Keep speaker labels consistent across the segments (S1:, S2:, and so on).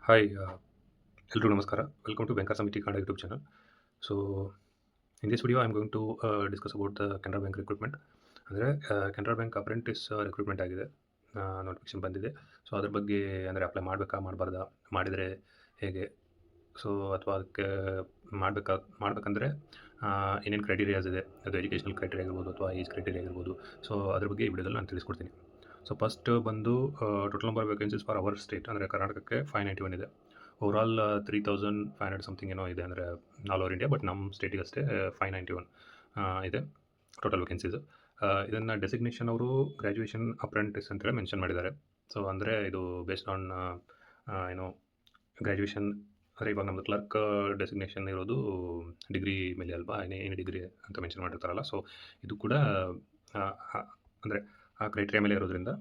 S1: Hi ಎಲ್ರಿಗೂ ನಮಸ್ಕಾರ. Welcome to banker ಸಮಿತಿ Kannada YouTube channel. So in this video I am going to discuss about the Canara bank recruitment. ಅಂದರೆ Canara bank apprentice recruitment ಆಗಿದೆ, notification ಬಂದಿದೆ. So ಅದ್ರ ಬಗ್ಗೆ ಅಂದರೆ ಅಪ್ಲೈ ಮಾಡಬೇಕಾ ಮಾಡಬಾರ್ದಾ, ಮಾಡಿದರೆ ಹೇಗೆ, ಸೊ ಅಥವಾ ಅದಕ್ಕೆ ಮಾಡಬೇಕಂದ್ರೆ ಏನೇನು ಕ್ರೈಟೀರಿಯಾಸ್ ಇದೆ, ಅದು ಎಜುಕೇಷನಲ್ ಕ್ರೈಟೀರಿಯಾ ಆಗಿರ್ಬೋದು ಅಥವಾ ಏಜ್ ಕ್ರೈಟೀರಿಯಾ ಆಗಿರ್ಬೋದು. ಸೊ ಅದ್ರ ಬಗ್ಗೆ ಈ ವಿಡಿಯೋದಲ್ಲಿ ನಾನು ತಿಳಿಸ್ಕೊಡ್ತೀನಿ. ಸೊ ಫಸ್ಟ್ ಬಂದು total number vacancies for our state ಅಂದರೆ ಕರ್ನಾಟಕಕ್ಕೆ 591 ಇದೆ. ಓವರಾಲ್ 3500 ಸಮಥಿಂಗ್ ಏನೋ ಇದೆ, ಅಂದರೆ ಆಲ್ ಓವರ್ ಇಂಡಿಯಾ. ಬಟ್ ನಮ್ಮ ಸ್ಟೇಟಿಗೆ ಅಷ್ಟೇ 591 ಇದೆ ಟೋಟಲ್ ವೇಕೆನ್ಸೀಸು. ಇದನ್ನು ಡೆಸಿಗ್ನೇಷನ್ ಅವರು ಗ್ರ್ಯಾಜುಯೇಷನ್ ಅಪ್ರೆಂಟಿಸ್ ಅಂತೇಳಿ ಮೆನ್ಷನ್ ಮಾಡಿದ್ದಾರೆ. ಸೊ ಅಂದರೆ ಇದು ಬೇಸ್ಡ್ ಆನ್ ಏನೋ ಗ್ರ್ಯಾಜುಯೇಷನ್. ಅಂದರೆ ಇವಾಗ ನಮ್ಮದು ಕ್ಲರ್ಕ್ ಡೆಸಿಗ್ನೇಷನ್ ಇರೋದು ಡಿಗ್ರಿ ಮೇಲೆ ಅಲ್ವಾ, ಏನೇ ಡಿಗ್ರಿ ಅಂತ ಮೆನ್ಷನ್ ಮಾಡಿರ್ತಾರಲ್ಲ. ಸೊ ಇದು ಕೂಡ ಅಂದರೆ ಆ ಕ್ರೈಟೀರಿಯಾ ಮೇಲೆ ಇರೋದ್ರಿಂದ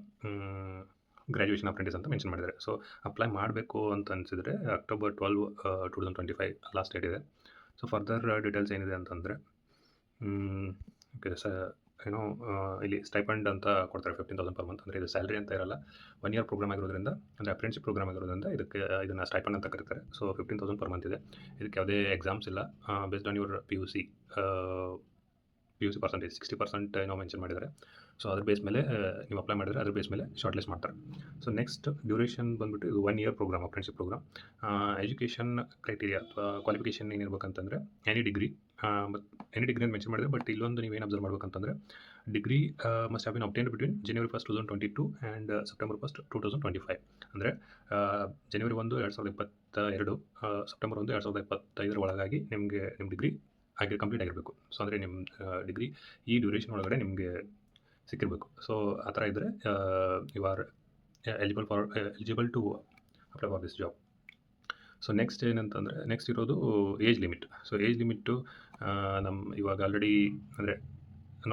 S1: ಗ್ರ್ಯಾಜುಯೇಷನ್ ಅಪ್ರೆಂಟಿಸ್ ಅಂತ ಮೆನ್ಷನ್ ಮಾಡಿದ್ದಾರೆ. ಸೊ ಅಪ್ಲೈ ಮಾಡಬೇಕು ಅಂತ ಅನಿಸಿದರೆ October 12, 2025 ಲಾಸ್ಟ್ ಡೇಟ್ ಇದೆ. ಸೊ ಫರ್ದರ್ ಡೀಟೇಲ್ಸ್ ಏನಿದೆ ಅಂತಂದರೆ ಓಕೆ ಏನೋ ಇಲ್ಲಿ ಸ್ಟೈಪಂಡ್ ಅಂತ ಕೊಡ್ತಾರೆ 15,000 ಪರ್ ಮಂತ್. ಅಂದರೆ ಇದು ಸ್ಯಾಲ್ರಿ ಅಂತ ಇರಲ್ಲ, 1 ಇಯರ್ ಪ್ರೋಗ್ರಾಮ್ ಆಗಿರೋದ್ರಿಂದ, ಅಂದರೆ ಅಪ್ರೆಂಟಿಸ್ ಪ್ರೋಗ್ರಾಮ್ ಆಗಿರೋದ್ರಿಂದ ಇದನ್ನು ಸ್ಟೈಪಂಡ್ ಅಂತ ಕರೀತಾರೆ. ಸೊ 15,000 ಪರ್ ಮಂತ್ ಇದೆ. ಇದಕ್ಕೆ ಯಾವುದೇ ಎಕ್ಸಾಮ್ಸ್ ಇಲ್ಲ. Based on your P U C percentage 60% ಏನೋ ಮೆನ್ಷನ್ ಮಾಡಿದ್ದಾರೆ. ಸೊ ಅದ್ರ ಬೇಸ್ ಮೇಲೆ ನೀವು ಅಪ್ಲೈ ಮಾಡಿದರೆ ಅದ್ರ ಬೇಸ್ ಮೇಲೆ ಶಾರ್ಟ್ ಲಿಸ್ಟ್ ಮಾಡ್ತಾರೆ. ಸೊ ನೆಕ್ಸ್ಟ್ ಡ್ಯೂರೇಷನ್ ಬಂದುಬಿಟ್ಟು ಇದು 1 year program, apprenticeship program. Education criteria ಅಥವಾ ಕ್ವಾಲಿಫಿಕೇಷನ್ ಏನಿರ್ಬೇಕಂತಂದರೆ ಎನಿ ಡಿಗ್ರಿ ಮತ್ತು ಎನಿ ಡಿಗ್ರಿ ಅಂತ ಮೆನ್ಷನ್ ಮಾಡಿದರೆ. ಬಟ್ ಇಲ್ಲೊಂದು ನೀವೇನು ಅಬ್ಸರ್ವ್ ಮಾಡ್ಬೇಕಂತಂದರೆ degree must have been obtained between January 1, 2022 and September 1, 2025. ಅಂದರೆ January 1, 2022, September 1, 2025 ಒಳಗಾಗಿ ನಿಮ್ಮ ಡಿಗ್ರಿ ಕಂಪ್ಲೀಟ್ ಆಗಿರಬೇಕು. ಸೊ ಅಂದರೆ ನಿಮ್ಮ ಡಿಗ್ರಿ ಈ ಡ್ಯೂರೇಷನ್ ಒಳಗಡೆ ನಿಮಗೆ ಸಿಕ್ಕಿರಬೇಕು. ಸೊ ಆ ಥರ ಇದ್ದರೆ you are eligible to apply for this job. So next ಏನಂತಂದರೆ ನೆಕ್ಸ್ಟ್ ಇರೋದು age limit. So age limit ಇವಾಗ ಆಲ್ರೆಡಿ ಅಂದರೆ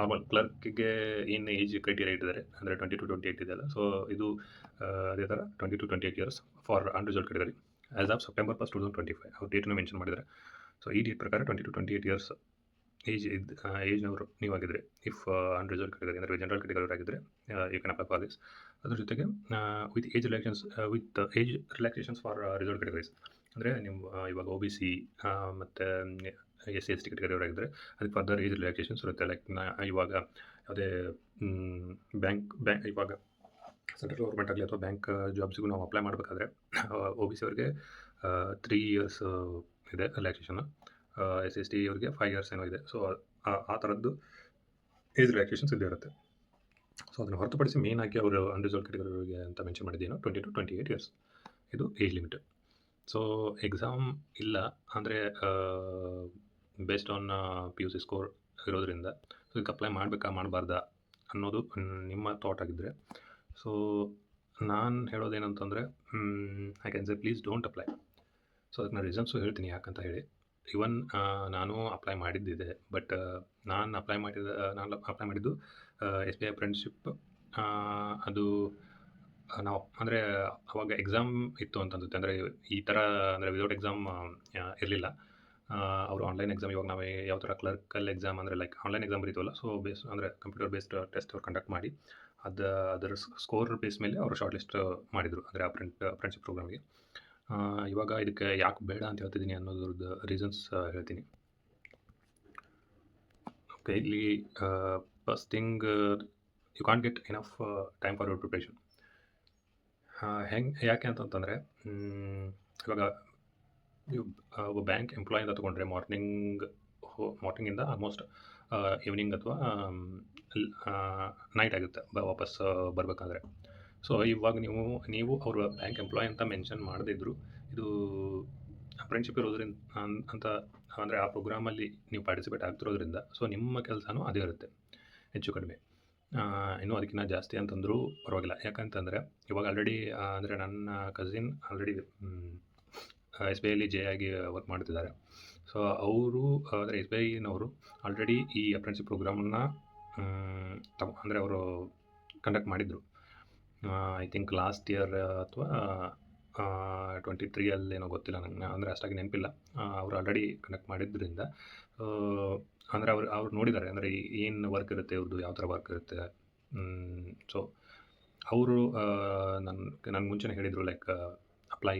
S1: ನಾರ್ಮಲ್ ಕ್ಲರ್ಕಿಗೆ ಏನು ಏಜ್ ಕ್ರೈಟೀರಿಯಾ ಇಟ್ಟಿದ್ದಾರೆ ಅಂದರೆ 20 to 28 ಇದೆಯಲ್ಲ. ಸೊ ಇದು ಅದೇ ಥರ 20 to 28 years for unreserved category as of September 1, 2025 ಅವ್ರು ಡೇಟನ್ನು ಮೆನ್ಷನ್ ಮಾಡಿದ್ದಾರೆ. ಸೊ ಈ ಡೇಟ್ ಪ್ರಕಾರ 20 to 28 ಇಯರ್ಸ್ ಏಜ್ನವರು ನೀವಾಗಿದ್ದರೆ, ಇಫ್ ಅನ್ರಿಸರ್ವ್ಡ್ ಕ್ಯಾಟಗರಿ ಅಂದರೆ ಜನರಲ್ ಕ್ಯಾಟಗರಿ ಆಗಿದ್ದರೆ you can apply for this. ಅದ್ರ ಜೊತೆಗೆ with age relaxations for reserved categories. ಅಂದರೆ ನೀವು ಇವಾಗ OBC ಮತ್ತು SC/ST ಕ್ಯಾಟಗರಿ ಅವರಾಗಿದ್ದರೆ ಅದಕ್ಕೆ ಫರ್ದರ್ ಏಜ್ ರಿಲ್ಯಾಕ್ಸೇಷನ್ಸ್ ಇರುತ್ತೆ. ಲೈಕ್ ಇವಾಗ ಯಾವುದೇ ಬ್ಯಾಂಕ್ ಇವಾಗ ಸೆಂಟ್ರಲ್ ಗೌರ್ಮೆಂಟ್ ಆಗಲಿ ಅಥವಾ ಬ್ಯಾಂಕ್ ಜಾಬ್ಸಿಗೂ ನಾವು ಅಪ್ಲೈ ಮಾಡಬೇಕಾದ್ರೆ OBC ಅವರಿಗೆ 3 ಇಯರ್ಸ್ ಇದೆ ರಿಲ್ಯಾಕ್ಸೇಷನ್, SC/ST ಅವರಿಗೆ 5 ಇಯರ್ಸ್ ಏನೋ ಇದೆ. ಸೊ ಆ ಥರದ್ದು ಏಜ್ ರಿಲ್ಯಾಕ್ಸೇಷನ್ಸ್ ಇದ್ದೇ ಇರುತ್ತೆ. ಸೊ ಅದನ್ನು ಹೊರತುಪಡಿಸಿ ಮೇನ್ ಆಗಿ ಅವರು ಅನ್ರಿಸರ್ವ್ಡ್ ಕ್ಯಾಟಗರಿಗೆ ಅಂತ ಮೆನ್ಷನ್ ಮಾಡಿದ್ದೇನೋ 20 to 28 ಇಯರ್ಸ್ ಇದು ಏಜ್ ಲಿಮಿಟ್. ಸೊ ಎಕ್ಸಾಮ್ ಇಲ್ಲ ಅಂದರೆ ಬೇಸ್ಡ್ ಆನ್ PUC ಸ್ಕೋರ್ ಇರೋದ್ರಿಂದ ಸೊ ಇದಕ್ಕೆ ಅಪ್ಲೈ ಮಾಡಬೇಕಾ ಮಾಡಬಾರ್ದಾ ಅನ್ನೋದು ನಿಮ್ಮ ಥಾಟ್ ಆಗಿದ್ದರೆ, ಸೊ ನಾನು ಹೇಳೋದೇನಂತಂದರೆ I can say please don't apply. So ಅದಕ್ಕೆ ನಾನು ರೀಸನ್ಸು ಹೇಳ್ತೀನಿ ಯಾಕಂತ ಹೇಳಿ. ಇವನ್ ನಾನು ಅಪ್ಲೈ ಮಾಡಿದ್ದಿದೆ, ಬಟ್ ನಾನು ಅಪ್ಲೈ ಮಾಡಿದ್ದು SBI ಅಪ್ರೆಂಟಿಸ್ಶಿಪ್. ಅದು ನಾವು ಅಂದರೆ ಅವಾಗ ಎಕ್ಸಾಮ್ ಇತ್ತು ಅಂತ ಅನ್ಸುತ್ತೆ. ಅಂದರೆ ಈ ಥರ ಅಂದರೆ ವಿದೌಟ್ ಎಕ್ಸಾಮ್ ಇರಲಿಲ್ಲ. ಅವರು ಆನ್ಲೈನ್ ಎಕ್ಸಾಮ್, ಇವಾಗ ನಾವು ಯಾವ ಥರ ಕ್ಲರ್ಕಲ್ ಎಕ್ಸಾಮ್ ಅಂದರೆ ಲೈಕ್ ಆನ್ಲೈನ್ ಎಕ್ಸಾಮ್ ಬರೀತೀವಲ್ಲ, ಸೊ ಅಂದರೆ ಕಂಪ್ಯೂಟರ್ ಬೇಸ್ಡ್ ಟೆಸ್ಟ್ ಅವ್ರು ಕಂಡಕ್ಟ್ ಮಾಡಿ ಅದರ ಸ್ಕೋರ್ ಬೇಸ್ ಮೇಲೆ ಅವರು ಶಾರ್ಟ್ ಲಿಸ್ಟ್ ಮಾಡಿದರು, ಅಂದರೆ ಅಪ್ರೆಂಟಿಸ್ಶಿಪ್ ಪ್ರೋಗ್ರಾಮ್ಗೆ. ಇವಾಗ ಇದಕ್ಕೆ ಯಾಕೆ ಬೇಡ ಅಂತ ಹೇಳ್ತಿದ್ದೀನಿ ಅನ್ನೋದ್ರದ್ದು ರೀಸನ್ಸ್ ಹೇಳ್ತೀನಿ. ಓಕೆ, ಇಲ್ಲಿ first thing you can't get enough time for your preparation. ಯಾಕೆ ಅಂತಂತಂದರೆ ಇವಾಗ ನೀವು ಒಬ್ಬ ಬ್ಯಾಂಕ್ ಎಂಪ್ಲಾಯಿಂದ ತೊಗೊಂಡ್ರೆ ಮಾರ್ನಿಂಗಿಂದ ಆಲ್ಮೋಸ್ಟ್ ಈವ್ನಿಂಗ್ ಅಥವಾ ನೈಟ್ ಆಗುತ್ತೆ ವಾಪಸ್ ಬರಬೇಕಾದ್ರೆ. ಸೊ ಇವಾಗ ನೀವು ಅವರು ಬ್ಯಾಂಕ್ ಎಂಪ್ಲಾಯ್ ಅಂತ ಮೆನ್ಷನ್ ಮಾಡದಿದ್ರು, ಇದು ಅಪ್ರೆಂಟಿಸ್ಶಿಪ್ ಇರೋದ್ರಿಂದ ಅಂತ ಅಂದರೆ ಆ ಪ್ರೋಗ್ರಾಮಲ್ಲಿ ನೀವು ಪಾರ್ಟಿಸಿಪೇಟ್ ಆಗ್ತಿರೋದ್ರಿಂದ ಸೊ ನಿಮ್ಮ ಕೆಲಸನೂ ಅದೇ ಇರುತ್ತೆ ಹೆಚ್ಚು ಕಡಿಮೆ. ಇನ್ನೂ ಅದಕ್ಕಿಂತ ಜಾಸ್ತಿ ಅಂತಂದರೂ ಪರವಾಗಿಲ್ಲ. ಯಾಕಂತಂದರೆ ಇವಾಗ ಆಲ್ರೆಡಿ ಅಂದರೆ ನನ್ನ ಕಸಿನ್ ಆಲ್ರೆಡಿ SBIಯಲ್ಲಿ ಜೆ ಆಗಿ ವರ್ಕ್ ಮಾಡ್ತಿದ್ದಾರೆ. ಸೊ ಅವರು ಅಂದರೆ SBIನವರು ಆಲ್ರೆಡಿ ಈ ಅಪ್ರೆಂಟಿಸ್ಶಿಪ್ ಪ್ರೋಗ್ರಾಮನ್ನು ಅಂದರೆ ಅವರು ಕಂಡಕ್ಟ್ ಮಾಡಿದರು. ಐ ಥಿಂಕ್ ಲಾಸ್ಟ್ ಇಯರ್ ಅಥವಾ 23 ಏನೋ ಗೊತ್ತಿಲ್ಲ ನನಗೆ, ಅಂದರೆ ಅಷ್ಟಾಗಿ ನೆನಪಿಲ್ಲ. ಅವರು ಆಲ್ರೆಡಿ ಕಂಡಕ್ಟ್ ಮಾಡಿದ್ದರಿಂದ ಅಂದರೆ ಅವ್ರು ನೋಡಿದ್ದಾರೆ ಅಂದರೆ ಏನು ವರ್ಕ್ ಇರುತ್ತೆ, ಇವ್ರದ್ದು ಯಾವ ಥರ ವರ್ಕ್ ಇರುತ್ತೆ. ಸೊ ಅವರು ನನಗೆ ಮುಂಚೆನೇ ಹೇಳಿದರು, ಲೈಕ್ ಅಪ್ಲೈ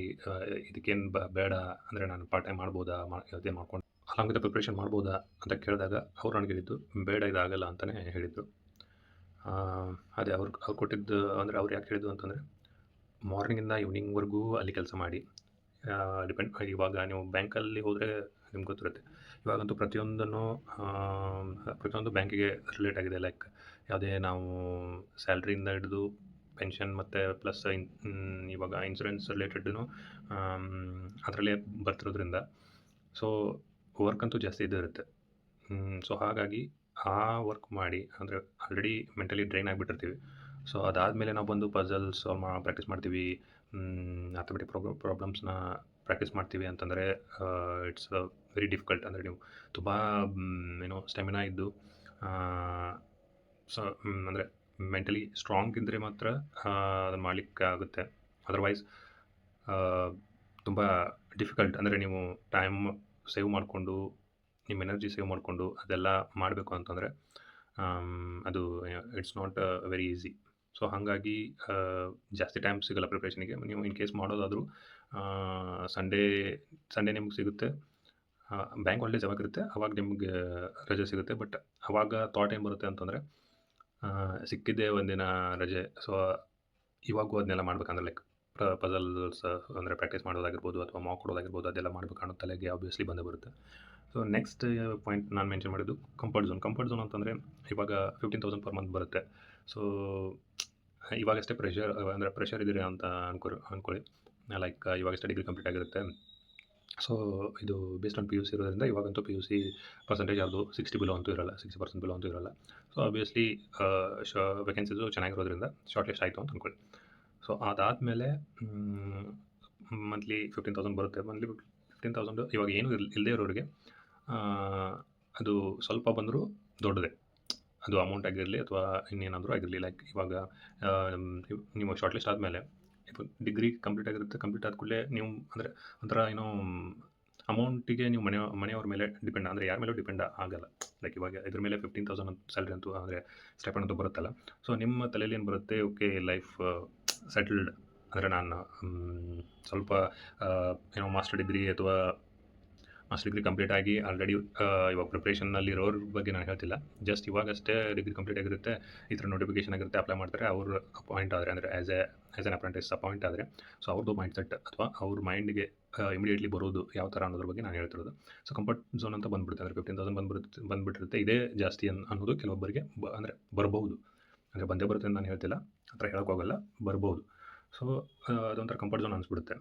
S1: ಇದಕ್ಕೇನು ಬೇಡ ಅಂದರೆ ನಾನು ಪಾರ್ಟ್ ಟೈಮ್ ಮಾಡ್ಬೋದಾ ಅದೇ ಮಾಡ್ಕೊಂಡು ಅಲಾಂಗ್ ವಿತ್ ಪ್ರಿಪ್ರೇಷನ್ ಮಾಡ್ಬೋದಾ ಅಂತ ಕೇಳಿದಾಗ ಅವ್ರು ನನಗೆ ಹೇಳಿದ್ದು ಬೇಡ ಇದಾಗಲ್ಲ ಅಂತಲೇ ಹೇಳಿದರು. ಅದೇ ಅವ್ರು ಕೊಟ್ಟಿದ್ದು ಅಂದರೆ ಅವ್ರು ಯಾಕೆ ಹೇಳಿದ್ದು ಅಂತಂದರೆ ಮಾರ್ನಿಂಗಿಂದ ಈವ್ನಿಂಗ್ವರೆಗೂ ಅಲ್ಲಿ ಕೆಲಸ ಮಾಡಿ ಡಿಪೆಂಡ್. ಇವಾಗ ನೀವು ಬ್ಯಾಂಕಲ್ಲಿ ಹೋದರೆ ನಿಮ್ಗೆ ಗೊತ್ತಿರುತ್ತೆ, ಇವಾಗಂತೂ ಪ್ರತಿಯೊಂದು ಬ್ಯಾಂಕಿಗೆ ರಿಲೇಟ್ ಆಗಿದೆ. ಲೈಕ್ ಯಾವುದೇ ನಾವು ಸ್ಯಾಲ್ರಿಯಿಂದ ಹಿಡಿದು ಪೆನ್ಷನ್ ಮತ್ತು ಪ್ಲಸ್ ಇವಾಗ ಇನ್ಶೂರೆನ್ಸ್ ರಿಲೇಟೆಡ್ನು ಅದರಲ್ಲೇ ಬರ್ತಿರೋದ್ರಿಂದ ಸೊ ವರ್ಕ್ ಅಂತೂ ಜಾಸ್ತಿ ಇದ್ದೇ ಇರುತ್ತೆ. ಸೊ ಹಾಗಾಗಿ ಆ ವರ್ಕ್ ಮಾಡಿ ಅಂದರೆ ಆಲ್ರೆಡಿ ಮೆಂಟಲಿ ಡ್ರೈನ್ ಆಗಿಬಿಟ್ಟಿರ್ತೀವಿ. ಸೊ ಅದಾದಮೇಲೆ ನಾವು ಬಂದು ಪಝಲ್ಸ್ ಪ್ರಾಕ್ಟೀಸ್ ಮಾಡ್ತೀವಿ, ಮ್ಯಾಥಮೆಟಿಕ್ ಪ್ರಾಬ್ಲಮ್ಸ್ನ ಪ್ರಾಕ್ಟೀಸ್ ಮಾಡ್ತೀವಿ ಅಂತಂದರೆ ಇಟ್ಸ್ ವೆರಿ ಡಿಫಿಕಲ್ಟ್. ಅಂದರೆ ನೀವು ತುಂಬ ಸ್ಟೆಮಿನಾ ಇದ್ದು ಸೊ ಅಂದರೆ ಮೆಂಟಲಿ ಸ್ಟ್ರಾಂಗ್ ಇದ್ದರೆ ಮಾತ್ರ ಅದನ್ನು ಮಾಡಲಿಕ್ಕೆ ಆಗುತ್ತೆ. ಅದರ್ವೈಸ್ ತುಂಬ ಡಿಫಿಕಲ್ಟ್. ಅಂದರೆ ನೀವು ಟೈಮ್ ಸೇವ್ ಮಾಡಿಕೊಂಡು ನಿಮ್ಮ ಎನರ್ಜಿ ಸೇವ್ ಮಾಡಿಕೊಂಡು ಅದೆಲ್ಲ ಮಾಡಬೇಕು ಅಂತಂದರೆ ಅದು it's not very easy. So ಹಾಗಾಗಿ ಜಾಸ್ತಿ ಟೈಮ್ ಸಿಗೋಲ್ಲ ಪ್ರಿಪ್ರೇಷನಿಗೆ. ನೀವು ಇನ್ ಕೇಸ್ ಮಾಡೋದಾದರೂ ಸಂಡೇ ನಿಮ್ಗೆ ಸಿಗುತ್ತೆ. ಬ್ಯಾಂಕ್ ಹಾಲಿಡೇಸ್ ಯಾವಾಗಿರುತ್ತೆ ಅವಾಗ ನಿಮಗೆ ರಜೆ ಸಿಗುತ್ತೆ. ಬಟ್ ಅವಾಗ ಥಾಟ್ ಏನು ಬರುತ್ತೆ ಅಂತಂದರೆ ಸಿಕ್ಕಿದ್ದೇ ಒಂದಿನ ರಜೆ, ಸೊ ಇವಾಗೂ ಅದನ್ನೆಲ್ಲ ಮಾಡ್ಬೇಕಂದ್ರೆ ಲೈಕ್ ಪಝಲ್ಸ್ ಅಂದರೆ ಪ್ರಾಕ್ಟೀಸ್ ಮಾಡೋದಾಗಿರ್ಬೋದು ಅಥವಾ ಮಾಕ್ ಕೊಡೋದಾಗಿರ್ಬೋದು, ಅದೆಲ್ಲ ಮಾಡಬೇಕು ಅನ್ನೋ ತಲೆಗೆ ಆಬ್ವಿಯಸ್ಲಿ ಬಂದೇ ಬರುತ್ತೆ. ಸೊ ನೆಕ್ಸ್ಟ್ ಪಾಯಿಂಟ್ ನಾನು ಮೆನ್ಷನ್ ಮಾಡಿದ್ದು ಕಂಫರ್ಟ್ ಝೋನ್ ಅಂತಂದರೆ ಇವಾಗ 15,000 ಪರ್ ಮಂತ್ ಬರುತ್ತೆ. ಸೊ ಇವಾಗಷ್ಟೇ ಪ್ರೆಷರ್ ಇದ್ದೀರಿ ಅಂತ ಅಂದ್ಕೊಳ್ಳಿ. ಲೈಕ್ ಇವಾಗಷ್ಟೇ ಡಿಗ್ರಿ ಕಂಪ್ಲೀಟ್ ಆಗಿರುತ್ತೆ. ಸೊ ಇದು ಬೇಸ್ಡ್ ಆನ್ PUC ಇರೋದ್ರಿಂದ ಇವಾಗಂತೂ PUC ಪರ್ಸೆಂಟೇಜ್ ಯಾವುದು 60 ಬಿಲೋ ಅಂತೂ ಇರೋಲ್ಲ, 60% ಬಿಲೋ ಅಂತೂ ಇರೋಲ್ಲ. ಸೊ ಆಬ್ವಿಯಸ್ಲಿ ವೇಕೆನ್ಸೀಸು ಚೆನ್ನಾಗಿರೋದ್ರಿಂದ ಶಾರ್ಟ್ ಲಿಸ್ಟ್ ಆಯಿತು ಅಂತ ಅಂದ್ಕೊಳ್ಳಿ. ಸೊ ಅದಾದಮೇಲೆ ಮಂತ್ಲಿ 15,000 ಬರುತ್ತೆ. ಮಂತ್ಲಿ 15,000 ಇವಾಗ ಏನೂ ಇಲ್ಲದೇ ಇರೋರಿಗೆ ಅದು ಸ್ವಲ್ಪ ಬಂದರೂ ದೊಡ್ಡದೇ, ಅದು ಅಮೌಂಟ್ ಆಗಿರಲಿ ಅಥವಾ ಇನ್ನೇನಾದರೂ ಆಗಿರಲಿ. ಲೈಕ್ ಇವಾಗ ನೀವು ಶಾರ್ಟ್ ಲಿಸ್ಟ್ ಆದಮೇಲೆ ಡಿಗ್ರಿ ಕಂಪ್ಲೀಟ್ ಆದ ಕೂಡಲೇ ನೀವು ಅಂದರೆ ಒಂಥರ ಏನೋ ಅಮೌಂಟಿಗೆ ನೀವು ಮನೆಯವ್ರ ಮೇಲೆ ಡಿಪೆಂಡ್, ಅಂದರೆ ಯಾರ ಮೇಲೂ ಡಿಪೆಂಡ್ ಆಗಲ್ಲ. ಲೈಕ್ ಇವಾಗ ಇದ್ರ ಮೇಲೆ 15,000 ಸ್ಯಾಲ್ರಿ ಅಂತೂ ಅಂದರೆ ಸ್ಟೈಪಂಡ್ ಅಂತೂ ಬರುತ್ತಲ್ಲ. ಸೊ ನಿಮ್ಮ ತಲೆಯಲ್ಲಿ ಏನು ಬರುತ್ತೆ, ಓಕೆ ಲೈಫ್ ಸೆಟಲ್ಡ್. ಅಂದರೆ ನಾನು ಸ್ವಲ್ಪ ಏನೋ ಮಾಸ್ಟರ್ ಡಿಗ್ರಿ ಕಂಪ್ಲೀಟ್ ಆಗಿ ಆಲ್ರೆಡಿ ಇವಾಗ ಪ್ರಿಪ್ರೇಷನ್ನಲ್ಲಿ ಇರೋರ ಬಗ್ಗೆ ನಾನು ಹೇಳ್ತಿಲ್ಲ. ಜಸ್ಟ್ ಇವಾಗಷ್ಟೇ ಡಿಗ್ರಿ ಕಂಪ್ಲೀಟ್ ಆಗಿರುತ್ತೆ, ಈ ಥರ ನೋಟಿಫಿಕೇಷನ್ ಆಗಿರುತ್ತೆ, ಅಪ್ಲೈ ಮಾಡ್ತಾರೆ. ಅವರು ಅಪಾಯಿಂಟ್ ಆದರೆ ಅಂದರೆ ಆ್ಯಸ್ ಎನ್ ಅಪ್ರೆಂಟಿಸ್ ಅಪಾಯಿಂಟ್ ಆದರೆ ಸೊ ಅವ್ರದ್ದು ಮೈಂಡ್ ಸೆಟ್ ಅಥವಾ ಅವ್ರ ಮೈಂಡಿಗೆ ಇಮಿಡಿಯೇಟ್ಲಿ ಬರೋದು ಯಾವ ಥರ ಅನ್ನೋದ್ರ ಬಗ್ಗೆ ನಾನು ಹೇಳ್ತಿರೋದು. ಸೊ ಕಂಫರ್ಟ್ ಝೋನ್ ಅಂತ ಬಂದುಬಿಡುತ್ತೆ. ಅಂದರೆ 15,000 ಬಂದುಬಿಟ್ಟಿರುತ್ತೆ. ಇದೇ ಜಾಸ್ತಿ ಅನ್ನೋದು ಕೆಲವೊಬ್ಬರಿಗೆ ಅಂದರೆ ಬರ್ಬೋದು. ಅಂದರೆ ಬಂದೇ ಬರುತ್ತೆ ಅಂತ ನಾನು ಹೇಳ್ತಿಲ್ಲ, ಆ ಥರ ಹೇಳೋಕ್ಕೋಗಲ್ಲ, ಬರ್ಬೋದು. ಸೊ ಅದೊಂಥರ ಕಂಫರ್ಟ್ ಝೋನ್ ಅನಿಸ್ಬಿಡುತ್ತೆ.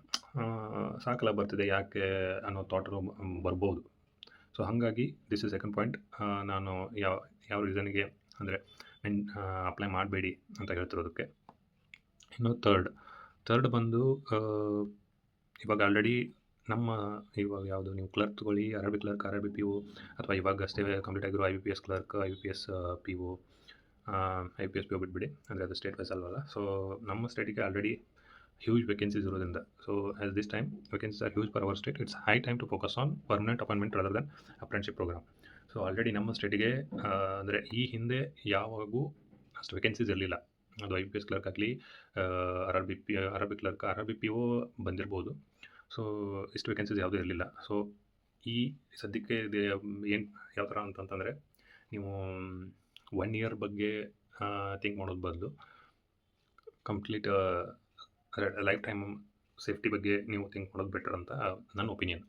S1: ಸಾಕಲ್ಲ ಬರ್ತಿದೆ ಯಾಕೆ ಅನ್ನೋ ಥಾಟು ಬರ್ಬೋದು. ಸೊ ಹಾಗಾಗಿ ದಿಸ್ ಇಸ್ ಸೆಕೆಂಡ್ ಪಾಯಿಂಟ್. ನಾನು ಯಾವ ರೀಸನ್ಗೆ ಅಂದರೆ ಅಪ್ಲೈ ಮಾಡಬೇಡಿ ಅಂತ ಹೇಳ್ತಿರೋದಕ್ಕೆ. ಇನ್ನು ಥರ್ಡ್ ಬಂದು ಇವಾಗ ಆಲ್ರೆಡಿ ಇವಾಗ ಯಾವುದು ನೀವು ಕ್ಲರ್ಕ್ ತೊಗೊಳ್ಳಿ, RRB ಕ್ಲರ್ಕ್, RRB PO, ಅಥವಾ ಇವಾಗಷ್ಟೇ ಕಂಪ್ಲೀಟ್ ಆಗಿರೋ IBPS clerk, IBPS PO, IPS PO ಬಿಟ್ಬಿಡಿ, ಅಂದರೆ ಅದು ಸ್ಟೇಟ್ ವೈಸ್ ಅಲ್ವಲ್ಲ. ಸೊ ನಮ್ಮ ಸ್ಟೇಟಿಗೆ ಆಲ್ರೆಡಿ ಹ್ಯೂಜ್ ವೇಕೆನ್ಸೀಸ್ ಇರೋದ್ರಿಂದ, so as this time vacancies are huge for our state, it's high time to focus on permanent appointment rather than apprenticeship program. So already ನಮ್ಮ ಸ್ಟೇಟಿಗೆ ಅಂದರೆ ಈ ಹಿಂದೆ ಯಾವಾಗೂ ಅಷ್ಟು ವೇಕೆನ್ಸೀಸ್ ಇರಲಿಲ್ಲ. ಅದು IPS ಕ್ಲರ್ಕ್ ಆಗಲಿ, RRB ಕ್ಲರ್ಕ್, RRB PO ಬಂದಿರ್ಬೋದು. ಸೊ ಇಷ್ಟು ವೇಕೆನ್ಸೀಸ್ ಯಾವುದೂ ಇರಲಿಲ್ಲ. ಸೊ ಈ ಸದ್ಯಕ್ಕೆ ಇದು ಏನು ಯಾವ ಥರ ಅಂತಂತಂದರೆ, ನೀವು 1 ಇಯರ್ ಬಗ್ಗೆ ಥಿಂಕ್ ಮಾಡೋದು ಬದಲು ಕಂಪ್ಲೀಟ್ ಲೈಫ್ ಟೈಮ್ ಸೇಫ್ಟಿ ಬಗ್ಗೆ ನೀವು ಥಿಂಕ್ ಮಾಡೋದು ಬೆಟರ್ ಅಂತ ನನ್ನ ಒಪಿನಿಯನ್.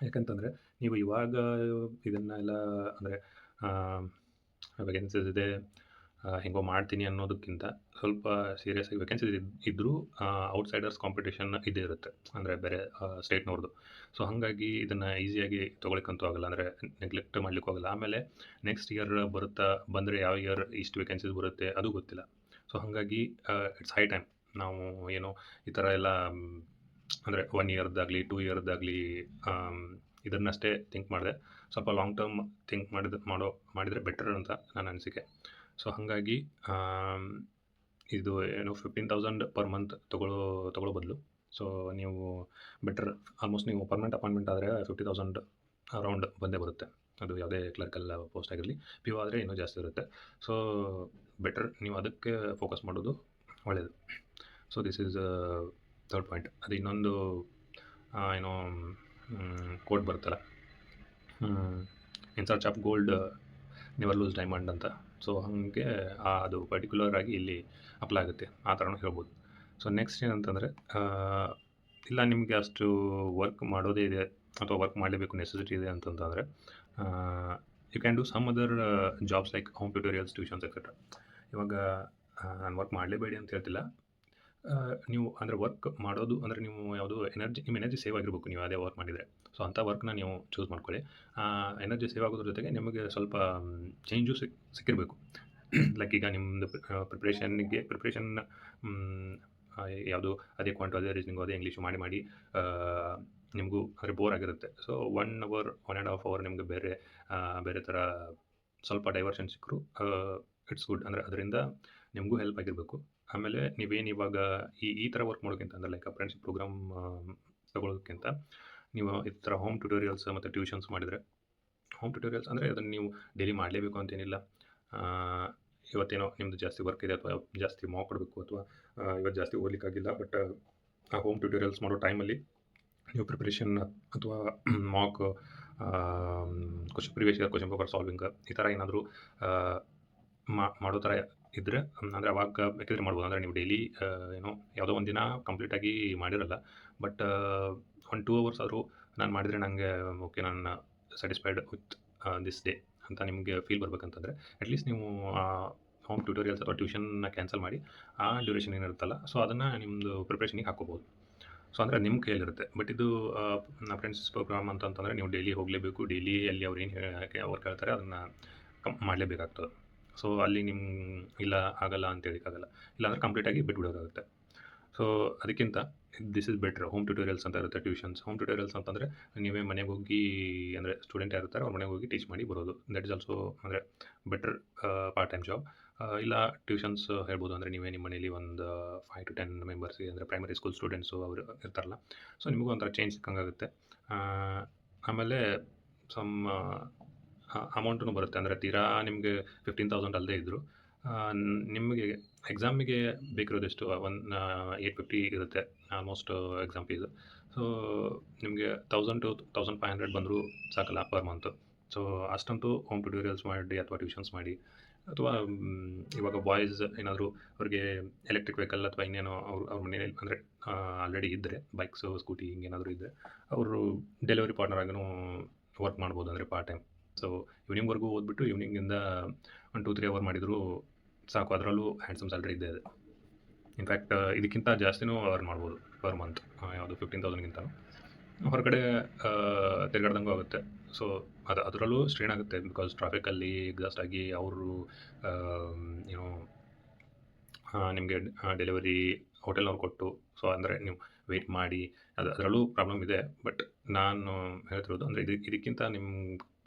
S1: ಯಾಕಂತಂದರೆ ನೀವು ಇವಾಗ ಇದನ್ನೆಲ್ಲ ಅಂದರೆ ವೇಕೆನ್ಸೀಸ್ ಇದೆ ಹೆಂಗೋ ಮಾಡ್ತೀನಿ ಅನ್ನೋದಕ್ಕಿಂತ ಸ್ವಲ್ಪ ಸೀರಿಯಸ್ಸಾಗಿ ವೇಕೆನ್ಸೀಸ್ ಇದ್ದರೂ ಔಟ್ಸೈಡರ್ಸ್ ಕಾಂಪಿಟೇಷನ್ ಇದ್ದೇ ಇರುತ್ತೆ, ಅಂದರೆ ಬೇರೆ ಸ್ಟೇಟ್ನವ್ರದ್ದು. ಸೊ ಹಾಗಾಗಿ ಇದನ್ನು ಈಸಿಯಾಗಿ ತೊಗೊಳಿಕ್ಕಂತೂ ಆಗಲ್ಲ, ಅಂದರೆ ನೆಗ್ಲೆಕ್ಟ್ ಮಾಡ್ಲಿಕ್ಕೆ ಹೋಗಲ್ಲ. ಆಮೇಲೆ ನೆಕ್ಸ್ಟ್ ಇಯರ್ ಬಂದರೆ ಯಾವ ಇಯರ್ ಇಷ್ಟು ವೇಕೆನ್ಸೀಸ್ ಬರುತ್ತೆ ಅದು ಗೊತ್ತಿಲ್ಲ. ಸೊ ಹಾಗಾಗಿ ಇಟ್ಸ್ ಹೈ ಟೈಮ್ ನಾವು ಏನೋ ಈ ಥರ ಎಲ್ಲ ಅಂದರೆ 1 ಇಯರ್ದಾಗಲಿ 2 ಇಯರ್ದಾಗಲಿ ಇದನ್ನಷ್ಟೇ ಥಿಂಕ್ ಮಾಡಿದೆ, ಸ್ವಲ್ಪ ಲಾಂಗ್ ಟರ್ಮ್ ಥಿಂಕ್ ಮಾಡಿದರೆ ಬೆಟರ್ ಅಂತ ನನ್ನ ಅನಿಸಿಕೆ. ಸೊ ಹಾಗಾಗಿ ಇದು ಏನು 15,000 ಪರ್ ಮಂತ್ ತೊಗೊಳ್ಳೋ ಬದಲು ಸೊ ನೀವು ಬೆಟರ್ ಆಲ್ಮೋಸ್ಟ್ ನೀವು ಪರ್ಮನೆಂಟ್ ಅಪಾಯಿಂಟ್ಮೆಂಟ್ ಆದರೆ 50,000 ಅರೌಂಡ್ ಬಂದೇ ಬರುತ್ತೆ. ಅದು ಯಾವುದೇ ಕ್ಲರ್ಕಲ್ ಪೋಸ್ಟ್ ಆಗಿರಲಿ. PO ಆದರೆ ಇನ್ನೂ ಜಾಸ್ತಿ ಇರುತ್ತೆ. ಸೊ ಬೆಟರ್ ನೀವು ಅದಕ್ಕೆ ಫೋಕಸ್ ಮಾಡೋದು ಒಳ್ಳೆಯದು. So this is third point ಅದು ಇನ್ನೊಂದು ಏನೋ ಕೋಟ್ ಬರುತ್ತಲ್ಲ, in search of gold never loose diamond ಅಂತ. ಸೊ ಹಾಗೆ ಅದು ಪರ್ಟಿಕ್ಯುಲರ್ ಆಗಿ ಇಲ್ಲಿ ಅಪ್ಲೈ ಆಗುತ್ತೆ, ಆ ಥರನೂ ಹೇಳ್ಬೋದು. ಸೊ ನೆಕ್ಸ್ಟ್ ಏನಂತಂದರೆ, ಇಲ್ಲ ನಿಮಗೆ ಅಷ್ಟು ವರ್ಕ್ ಮಾಡೋದೇ ಇದೆ ಅಥವಾ ವರ್ಕ್ ಮಾಡಲೇಬೇಕು ನೆಸೆಸಿಟಿ ಇದೆ ಅಂತಂತಂದರೆ, you can do some other jobs like home tutorials, tuitions etcetera. ಇವಾಗ ನಾನು ವರ್ಕ್ ಮಾಡಲೇಬೇಡಿ ಅಂತ ಹೇಳ್ತಿಲ್ಲ. ನೀವು ಅಂದರೆ ವರ್ಕ್ ಮಾಡೋದು ಅಂದರೆ ನೀವು ಯಾವುದು ನಿಮ್ಮ ಎನರ್ಜಿ ಸೇವ್ ಆಗಿರಬೇಕು ನೀವು ಅದೇ ವರ್ಕ್ ಮಾಡಿದರೆ. ಸೊ ಅಂಥ ವರ್ಕ್ನ ನೀವು ಚೂಸ್ ಮಾಡ್ಕೊಳ್ಳಿ. ಎನರ್ಜಿ ಸೇವ್ ಆಗೋದ್ರ ಜೊತೆಗೆ ನಿಮಗೆ ಸ್ವಲ್ಪ ಚೇಂಜು ಸಿಕ್ಕಿರಬೇಕು. ಲೈಕ್ ಈಗ ನಿಮ್ಮದು ಪ್ರಿಪ್ರೇಷನ್ ಯಾವುದು ಅದೇ ಕ್ವಾಂಟು, ಅದೇ ರೀಸನಿಂಗು, ಅದೇ ಇಂಗ್ಲೀಷು ಮಾಡಿ ನಿಮಗೂ ಅಂದರೆ ಬೋರ್ ಆಗಿರುತ್ತೆ. ಸೊ 1 ಅವರ್ 1.5 ಅವರ್ ನಿಮಗೆ ಬೇರೆ ಥರ ಸ್ವಲ್ಪ ಡೈವರ್ಷನ್ ಸಿಕ್ಕರು ಇಟ್ಸ್ ಗುಡ್. ಅಂದರೆ ಅದರಿಂದ ನಿಮಗೂ ಹೆಲ್ಪ್ ಆಗಿರಬೇಕು. ಆಮೇಲೆ ನೀವೇನು ಇವಾಗ ಈ ಥರ ವರ್ಕ್ ಮಾಡೋಕ್ಕಿಂತ ಅಂದರೆ ಲೈಕ್ ಅಪ್ರೆಂಟಿಸ್‌ಶಿಪ್ ಪ್ರೋಗ್ರಾಮ್ ತಗೊಳ್ಳೋದಕ್ಕಿಂತ ನೀವು ಈ ಥರ ಹೋಮ್ ಟ್ಯುಟೋರಿಯಲ್ಸ್ ಮತ್ತು ಟ್ಯೂಷನ್ಸ್ ಮಾಡಿದರೆ, ಹೋಮ್ ಟ್ಯುಟೋರಿಯಲ್ಸ್ ಅಂದರೆ ಅದನ್ನು ನೀವು ಡೈಲಿ ಮಾಡಲೇಬೇಕು ಅಂತೇನಿಲ್ಲ. ಇವತ್ತೇನೋ ನಿಮ್ಮದು ಜಾಸ್ತಿ ವರ್ಕ್ ಇದೆ ಅಥವಾ ಜಾಸ್ತಿ ಮಾರ್ಕ್ ಕೊಡಬೇಕು ಅಥವಾ ಇವತ್ತು ಜಾಸ್ತಿ ಓದಲಿಕ್ಕಾಗಿಲ್ಲ, ಬಟ್ ಆ ಹೋಮ್ ಟ್ಯುಟೋರಿಯಲ್ಸ್ ಮಾಡೋ ಟೈಮಲ್ಲಿ ನೀವು ಪ್ರಿಪ್ರೇಷನ್ ಅಥವಾ mock previous year question paper solving ಈ ಥರ ಏನಾದರೂ ಮಾಡೋ ಥರ ಇದ್ದರೆ, ಅಂದರೆ ಅವಾಗ ಬೇಕಿದ್ರೆ ಮಾಡ್ಬೋದು. ಅಂದರೆ ನೀವು ಡೈಲಿ ಏನೋ ಯಾವುದೋ ಒಂದು ದಿನ ಕಂಪ್ಲೀಟಾಗಿ ಮಾಡಿರಲ್ಲ, ಬಟ್ 1-2 ಅವರ್ಸ್ ಆದರೂ ನಾನು ಮಾಡಿದರೆ ನನಗೆ ಓಕೆ, ನಾನು ಸ್ಯಾಟಿಸ್ಫೈಡ್ ವಿತ್ ದಿಸ್ ಡೇ ಅಂತ ನಿಮಗೆ ಫೀಲ್ ಬರ್ಬೇಕಂತಂದರೆ ಅಟ್ಲೀಸ್ಟ್ ನೀವು ಹೋಮ್ ಟ್ಯೂಟೋರಿಯಲ್ಸ್ ಅಥವಾ ಟ್ಯೂಷನ್ನ ಕ್ಯಾನ್ಸಲ್ ಮಾಡಿ ಆ ಡ್ಯೂರೇಷನ್ ಏನಿರುತ್ತಲ್ಲ, ಸೊ ಅದನ್ನು ನಿಮ್ಮದು ಪ್ರಿಪ್ರೇಷನಿಗೆ ಹಾಕ್ಕೋಬೋದು. ಸೊ ಅಂದರೆ ನಿಮ್ಮ ಕೈಯಲ್ಲಿರುತ್ತೆ. ಬಟ್ ಇದು ಅಪ್ರೆಂಟಿಸ್ ಪ್ರೋಗ್ರಾಮ್ ಅಂತಂತಂದರೆ ನೀವು ಡೈಲಿ ಹೋಗಲೇಬೇಕು. ಡೈಲಿ ಅಲ್ಲಿ ಅವ್ರು ಏನು ವರ್ಕ್ ಹೇಳ್ತಾರೆ ಅದನ್ನು ಮಾಡಲೇಬೇಕಾಗ್ತದೆ. ಸೊ ಅಲ್ಲಿ ಇಲ್ಲ ಆಗಲ್ಲ ಅಂತ ಹೇಳೋಕ್ಕಾಗಲ್ಲ, ಇಲ್ಲಾಂದರೆ ಕಂಪ್ಲೀಟಾಗಿ ಬಿಟ್ಬಿಡೋದಾಗುತ್ತೆ. ಸೊ ಅದಕ್ಕಿಂತ this is better. Home tutorials ಅಂತ ಇರುತ್ತೆ, ಟ್ಯೂಷನ್ಸ್. ಹೋಮ್ ಟ್ಯೂಟೋರಿಯಲ್ಸ್ ಅಂತಂದರೆ ನೀವೇ ಮನೆಗೆ ಹೋಗಿ, ಅಂದರೆ ಸ್ಟೂಡೆಂಟ್ ಯಾರಿರ್ತಾರೆ ಅವ್ರ ಮನೆಗೆ ಹೋಗಿ ಟೀಚ್ ಮಾಡಿ ಬರೋದು. ದಟ್ ಇಸ್ ಆಲ್ಸೋ ಅಂದರೆ ಬೆಟರ್ ಪಾರ್ಟ್ ಟೈಮ್ ಜಾಬ್. ಇಲ್ಲ ಟ್ಯೂಷನ್ಸ್ ಹೇಳ್ಬೋದು, ಅಂದರೆ ನೀವೇ ನಿಮ್ಮ ಮನೇಲಿ ಒಂದು 5 to 10 ಮೆಂಬರ್ಸ್ಗೆ, ಅಂದರೆ ಪ್ರೈಮರಿ ಸ್ಕೂಲ್ ಸ್ಟೂಡೆಂಟ್ಸು ಅವರು ಇರ್ತಾರಲ್ಲ, ಸೊ ನಿಮಗೂ ಒಂಥರ ಚೇಂಜ್ ಸಿಕ್ಕಂಗಾಗುತ್ತೆ. ಆಮೇಲೆ ಸಮ್ ಅಮೌಂಟೂ ಬರುತ್ತೆ. ಅಂದರೆ ತೀರಾ ನಿಮಗೆ 15,000 ಅಲ್ಲದೇ ಇದ್ದರು ನಿಮಗೆ ಎಕ್ಸಾಮಿಗೆ ಬೇಕಿರೋದೆಷ್ಟು 850 ಇರುತ್ತೆ ಆಲ್ಮೋಸ್ಟ್ ಎಕ್ಸಾಮ್ ಫೀಸ್. ಸೊ ನಿಮಗೆ 1000 to 1500 ಬಂದರೂ ಸಾಕಲ್ಲ ಪರ್ ಮಂತು. ಸೊ ಅಷ್ಟಂತೂ ಹೋಮ್ ಟ್ಯುಟೋರಿಯಲ್ಸ್ ಮಾಡಿ ಅಥವಾ ಟ್ಯೂಷನ್ಸ್ ಮಾಡಿ, ಅಥವಾ ಇವಾಗ ಬಾಯ್ಸ್ ಏನಾದರೂ ಅವ್ರಿಗೆ ಎಲೆಕ್ಟ್ರಿಕ್ ವೆಹಿಕಲ್ ಅಥವಾ ಇನ್ನೇನೋ ಅವ್ರ ಮನೇಲಿ ಅಂದರೆ ಆಲ್ರೆಡಿ ಇದ್ದರೆ ಬೈಕ್ಸು, ಸ್ಕೂಟಿ ಹಿಂಗೇನಾದರೂ ಇದ್ದರೆ ಅವರು ಡೆಲಿವರಿ ಪಾರ್ಟ್ನರ್ ಆಗಿನೂ ವರ್ಕ್ ಮಾಡ್ಬೋದು, ಅಂದರೆ ಪಾರ್ಟ್ ಟೈಮ್. ಸೊ ಈವ್ನಿಂಗ್ವರೆಗೂ ಓದ್ಬಿಟ್ಟು ಈವ್ನಿಂಗಿಂದ 1-2-3 ಅವರ್ ಮಾಡಿದರೂ ಸಾಕು. ಅದರಲ್ಲೂ ಹ್ಯಾಂಡ್ಸಮ್ ಸ್ಯಾಲ್ರಿ ಇದೆ. ಇನ್ಫ್ಯಾಕ್ಟ್ ಇದಕ್ಕಿಂತ ಜಾಸ್ತಿನೂ ಅರ್ನ್ ಮಾಡ್ಬೋದು ಪರ್ ಮಂತ್. ಯಾವುದು 15,000ಗಿಂತನೂ ಹೊರಗಡೆ ತಿರುಗಾಡ್ದಂಗೂ ಆಗುತ್ತೆ. ಸೊ ಅದರಲ್ಲೂ ಸ್ಟ್ರೈನ್ ಆಗುತ್ತೆ, ಬಿಕಾಸ್ ಟ್ರಾಫಿಕಲ್ಲಿ ಎಕ್ಸಾಸ್ಟ್ ಆಗಿ ಅವರು ಏನೋ ನಿಮಗೆ ಡೆಲಿವರಿ ಹೋಟೆಲ್ನವ್ರು ಕೊಟ್ಟು, ಸೊ ಅಂದರೆ ನೀವು ವೆಯ್ಟ್ ಮಾಡಿ, ಅದರಲ್ಲೂ ಪ್ರಾಬ್ಲಮ್ ಇದೆ. ಬಟ್ ನಾನು ಹೇಳ್ತಿರೋದು ಅಂದರೆ ಇದಕ್ಕಿಂತ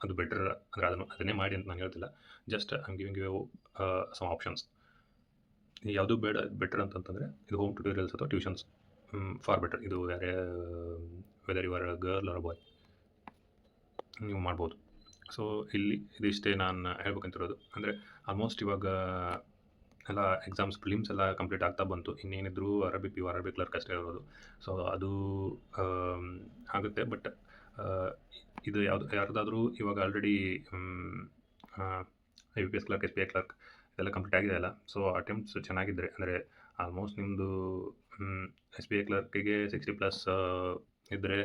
S1: ಅದು ಬೆಟರ್. ಅಂದರೆ ಅದನ್ನೇ ಮಾಡಿ ಅಂತ ನಾನು ಹೇಳ್ತಿಲ್ಲ, just I am giving you some options. ಯಾವುದು ಬೆಟರ್ ಅಂತಂತಂದರೆ ಇದು ಹೋಮ್ ಟ್ಯುಟೋರಿಯಲ್ಸ್ ಅಥವಾ ಟ್ಯೂಷನ್ಸ್ ಫಾರ್ ಬೆಟರ್. ಇದು whether you are a girl or a boy ನೀವು ಮಾಡ್ಬೋದು. ಸೊ ಇದಿಷ್ಟೇ ನಾನು ಹೇಳ್ಬೇಕಂತಿರೋದು. ಅಂದರೆ ಆಲ್ಮೋಸ್ಟ್ ಇವಾಗ ಎಲ್ಲ ಎಕ್ಸಾಮ್ಸ್ ಪ್ರಿಲಿಮ್ಸ್ ಎಲ್ಲ ಕಂಪ್ಲೀಟ್ ಆಗ್ತಾ ಬಂತು. ಇನ್ನೇನಿದ್ರು ಅರಬಿಕ್ ಕ್ಲರ್ಕ್ ಅಷ್ಟೇ ಇರೋದು. ಸೊ ಅದು ಆಗುತ್ತೆ. ಬಟ್ ಇದು ಯಾರ್ದಾದ್ರೂ ಇವಾಗ already IBPS clerk, SBI clerk ಇದೆಲ್ಲ ಕಂಪ್ಲೀಟ್ ಆಗಿದೆ ಅಲ್ಲ, ಸೊ ಅಟೆಂಪ್ಟ್ಸ್ ಚೆನ್ನಾಗಿದ್ದರೆ, ಅಂದರೆ ಆಲ್ಮೋಸ್ಟ್ ನಿಮ್ಮದು SBI ಕ್ಲರ್ಕಿಗೆ 60+ ಇದ್ದರೆ,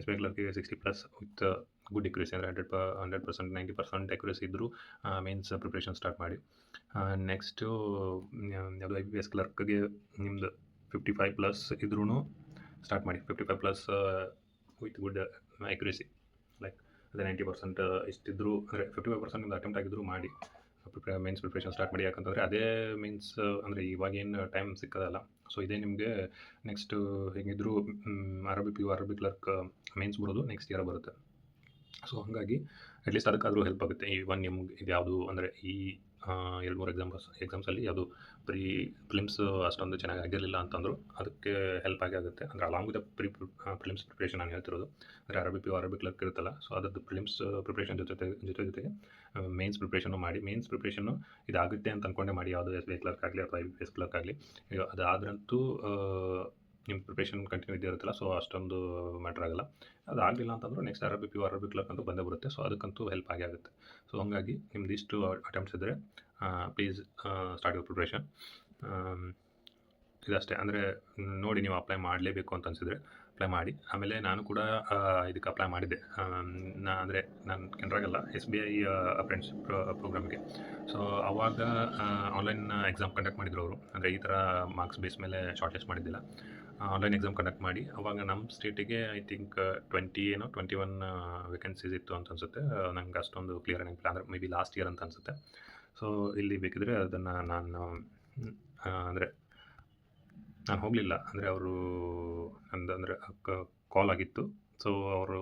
S1: SBI ಕ್ಲರ್ಕಿಗೆ 60+ ವಿತ್ ಗುಡ್ ಎಕ್ಯುರಸಿ, ಅಂದರೆ 100%, 90% ಎಕ್ಯುರಸಿ ಇದ್ದರೂ ಮೇನ್ಸ್ ಪ್ರಿಪ್ರೇಷನ್ ಸ್ಟಾರ್ಟ್ ಮಾಡಿ. ನೆಕ್ಸ್ಟು ಯಾವುದು IBPS ಕ್ಲರ್ಕ್ಗೆ ನಿಮ್ಮದು 55+ ಇದ್ರೂ ಸ್ಟಾರ್ಟ್ ಮಾಡಿ. 55+ ವಿತ್ ಗುಡ್ ಎಕ್ಯುರಸಿ, ಲೈಕ್ ಅದೇ 90% ಇಷ್ಟಿದ್ದರೂ, ಅಂದರೆ 55% ನಿಮ್ದು ಅಟೆಂಪ್ಟ್ ಆಗಿದ್ದರೂ ಮಾಡಿ ಮೇನ್ಸ್ ಪ್ರಿಪ್ರೇಷನ್ ಸ್ಟಾರ್ಟ್ ಮಾಡಿ. ಯಾಕಂತಂದರೆ ಅದೇ ಮೀನ್ಸ್ ಅಂದರೆ ಇವಾಗೇನು ಟೈಮ್ ಸಿಕ್ಕದಲ್ಲ, ಸೊ ಇದೇ ನಿಮಗೆ ನೆಕ್ಸ್ಟು ಹೇಗಿದ್ದರೂ ಅರಬಿಕ್ ಕ್ಲರ್ಕ್ ಮೇನ್ಸ್ ಬರೋದು ನೆಕ್ಸ್ಟ್ ಇಯರ್ ಬರುತ್ತೆ. ಸೊ ಹಾಗಾಗಿ ಅಟ್ಲೀಸ್ಟ್ ಅದಕ್ಕಾದರೂ ಹೆಲ್ಪ್ ಆಗುತ್ತೆ. ಈವನ್ ನಿಮ್ಗೆ ಇದು ಯಾವುದು ಅಂದರೆ ಈ 2-3 ಎಕ್ಸಾಮ್ಸಲ್ಲಿ ಅದು ಪ್ರಿಲಿಮ್ಸ್ ಅಷ್ಟೊಂದು ಚೆನ್ನಾಗಿ ಆಗಿರಲಿಲ್ಲ ಅಂತಂದರು. ಅದಕ್ಕೆ ಹೆಲ್ಪ್ ಆಗೇ ಆಗುತ್ತೆ. ಅಂದರೆ ಅಲಾಂಗ್ ವಿತ್ ಪ್ರಿಲಿಮ್ಸ್ ಪ್ರಿಪ್ರೇಷನ್ ನಾನು ಹೇಳ್ತಿರೋದು. ಅಂದರೆ RRB ಕ್ಲರ್ಕ್ ಇರುತ್ತಲ್ಲ, ಸೊ ಅದರದ್ದು ಪ್ರಿಲಿಮ್ಸ್ ಪ್ರಿಪ್ರೇಷನ್ ಜೊತೆಗೆ ಮೇನ್ಸ್ ಪ್ರಿಪ್ರೇಷನ್ನು ಮಾಡಿ. ಮೇನ್ಸ್ ಪ್ರಿಪ್ರೇಷನ್ನು ಇದಾಗುತ್ತೆ ಅಂತ ಅಂದ್ಕೊಂಡೆ ಮಾಡಿ, ಯಾವುದು SBI ಕ್ಲರ್ಕ್ ಆಗಲಿ ಅಥವಾ IBPS ಕ್ಲರ್ಕ್ ಆಗಲಿ. ಈಗ ಅದಾದ್ರಂತೂ ನಿಮ್ಮ ಪ್ರಿಪ್ರೇಷನ್ ಕಂಟಿನ್ಯೂ ಇದ್ದೇ ಇರುತ್ತಲ್ಲ, ಸೊ ಅಷ್ಟೊಂದು ಮ್ಯಾಟ್ರ್ ಆಗಲ್ಲ. ಅದಾಗಲಿಲ್ಲ ಅಂತಂದ್ರೆ ನೆಕ್ಸ್ಟ್ RRB ಕ್ಲರ್ಕ್ ಅಂತೂ ಬಂದೇ ಬರುತ್ತೆ. ಸೊ ಅದಕ್ಕಂತೂ ಹೆಲ್ಪ್ ಆಗೇ ಆಗುತ್ತೆ. ಸೊ ಹಂಗಾಗಿ ನಿಮ್ದು ಇಷ್ಟು ಅಟೆಂಪ್ಟ್ಸ್ ಇದ್ದರೆ ಪ್ಲೀಸ್ ಸ್ಟಾರ್ಟ್ ಯುವರ್ ಪ್ರಿಪ್ರೇಷನ್. ಇದಷ್ಟೇ. ಅಂದರೆ ನೋಡಿ, ನೀವು ಅಪ್ಲೈ ಮಾಡಲೇಬೇಕು ಅಂತ ಅನಿಸಿದರೆ ಅಪ್ಲೈ ಮಾಡಿ. ಆಮೇಲೆ ನಾನು ಕೂಡ ಇದಕ್ಕೆ ಅಪ್ಲೈ ಮಾಡಿದ್ದೆ. ನಾನು ಕೆನರಾಗಲ್ಲ, SBI ಅಪ್ರೆಂಟಿಸ್‌ಶಿಪ್ ಪ್ರೋಗ್ರಾಮಿಗೆ. ಸೊ ಆವಾಗ ಆನ್ಲೈನ್ ಎಕ್ಸಾಮ್ ಕಂಡಕ್ಟ್ ಮಾಡಿದ್ರು ಅವರು. ಅಂದರೆ ಈ ಥರ ಮಾರ್ಕ್ಸ್ ಬೇಸ್ ಮೇಲೆ ಶಾರ್ಟ್ ಲಿಸ್ಟ್ ಮಾಡಿದ್ದಿಲ್ಲ. ಆನ್ಲೈನ್ ಎಕ್ಸಾಮ್ ಕಂಡಕ್ಟ್ ಮಾಡಿ ಆವಾಗ ನಮ್ಮ ಸ್ಟೇಟಿಗೆ ಐ ಥಿಂಕ್ 21 ವೇಕೆನ್ಸೀಸ್ ಇತ್ತು ಅಂತ ಅನಿಸುತ್ತೆ. ನಂಗೆ ಅಷ್ಟೊಂದು ಕ್ಲಿಯರ್ ನೆನಪಿಲ್ಲ. ಅಂದರೆ ಮೇ ಬಿ ಲಾಸ್ಟ್ ಇಯರ್ ಅಂತ ಅನಿಸುತ್ತೆ. ಸೊ ಇಲ್ಲಿ ಬೇಕಿದ್ರೆ ಅದನ್ನು ನಾನು ಹೋಗಲಿಲ್ಲ. ಅಂದರೆ ಅವರು ನಂದು ಕಾಲ್ ಆಗಿತ್ತು. ಸೊ ಅವರು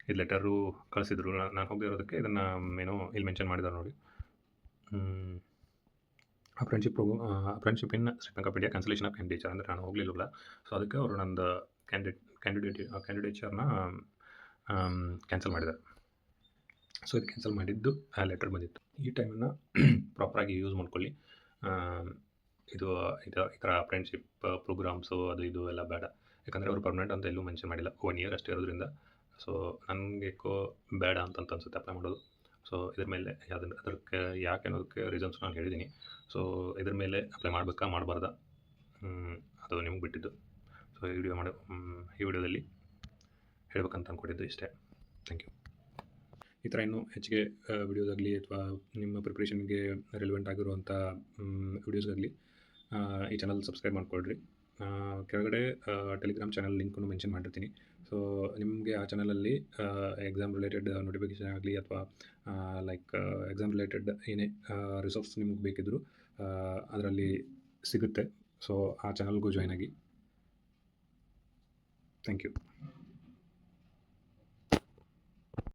S1: ಇದು ಲೆಟರು ಕಳಿಸಿದ್ರು. ನಾನು ಹೋಗದೇ ಇರೋದಕ್ಕೆ ಇದನ್ನು ಇಲ್ಲಿ ಮೆನ್ಷನ್ ಮಾಡಿದ್ದಾರೆ ನೋಡಿ. Apprenticeship in state bank of India cancellation of candidature. ಅಂದರೆ ನಾನು ಹೋಗಲಿಲ್ಲವಲ್ಲ, ಸೊ ಅದಕ್ಕೆ ಅವರು ನಂದು ಕ್ಯಾಂಡಿಡೇಚರ್ನ ಕ್ಯಾನ್ಸಲ್ ಮಾಡಿದ್ದಾರೆ. ಸೊ ಇದು ಕ್ಯಾನ್ಸಲ್ ಮಾಡಿದ್ದು ಲೆಟರ್ ಬಂದಿತ್ತು. ಈ ಟೈಮನ್ನು ಪ್ರಾಪರಾಗಿ ಯೂಸ್ ಮಾಡ್ಕೊಳ್ಳಿ. ಈ ಥರ ಅಪ್ರೆಂಟಿಸ್‌ಶಿಪ್ ಪ್ರೋಗ್ರಾಮ್ಸು ಅದು ಇದು ಎಲ್ಲ ಬೇಡ. ಯಾಕಂದರೆ ಅವರು ಪರ್ಮನೆಂಟ್ ಅಂತ ಎಲ್ಲೂ ಮೆನ್ಷನ್ ಮಾಡಿಲ್ಲ. 1 ಇಯರ್ ಅಷ್ಟೇ ಇರೋದ್ರಿಂದ ಸೊ ನನಗೆ ಬೇಡ ಅಂತ ಅನಿಸುತ್ತೆ ಅಪ್ಲೈ ಮಾಡೋದು. ಸೊ ಇದ್ರ ಮೇಲೆ ಅದಕ್ಕೆ ಯಾಕೆ ಅನ್ನೋದಕ್ಕೆ ರೀಸನ್ಸ್ ನಾನು ಹೇಳಿದ್ದೀನಿ. ಸೊ ಇದ್ರ ಮೇಲೆ ಅಪ್ಲೈ ಮಾಡಬೇಕಾ ಮಾಡಬಾರ್ದಾ ಅದು ನಿಮ್ಗೆ ಬಿಟ್ಟಿದ್ದು. ಸೊ ಈ ವಿಡಿಯೋದಲ್ಲಿ ಹೇಳ್ಬೇಕಂತ ಅಂದ್ಕೊಂಡಿದ್ದು ಇಷ್ಟೇ. Thank you. ಈ ಥರ ಇನ್ನೂ ಹೆಚ್ಚಿಗೆ ವಿಡಿಯೋಸಾಗಲಿ ಅಥವಾ ನಿಮ್ಮ ಪ್ರಿಪ್ರೇಷನ್ಗೆ ರಿಲೆವೆಂಟ್ ಆಗಿರುವಂಥ ವಿಡಿಯೋಸಾಗಲಿ ಈ ಚಾನಲ್ ಸಬ್ಸ್ಕ್ರೈಬ್ ಮಾಡ್ಕೊಳ್ರಿ. ಕೆಳಗಡೆ ಟೆಲಿಗ್ರಾಮ್ ಚಾನಲ್ ಲಿಂಕನ್ನು ಮೆನ್ಷನ್ ಮಾಡಿರ್ತೀನಿ. ಸೊ ನಿಮಗೆ ಆ ಚಾನಲಲ್ಲಿ ಎಕ್ಸಾಮ್ ರಿಲೇಟೆಡ್ ನೋಟಿಫಿಕೇಷನ್ ಆಗಲಿ ಅಥವಾ ಎಕ್ಸಾಮ್ ರಿಲೇಟೆಡ್ ಏನೇ ರಿಸೋರ್ಸ್ ನಿಮ್ಗೆ ಬೇಕಿದ್ದರೂ ಅದರಲ್ಲಿ ಸಿಗುತ್ತೆ. ಸೊ ಆ ಚಾನಲ್ಗೂ ಜಾಯ್ನ್ ಆಗಿ. Thank you.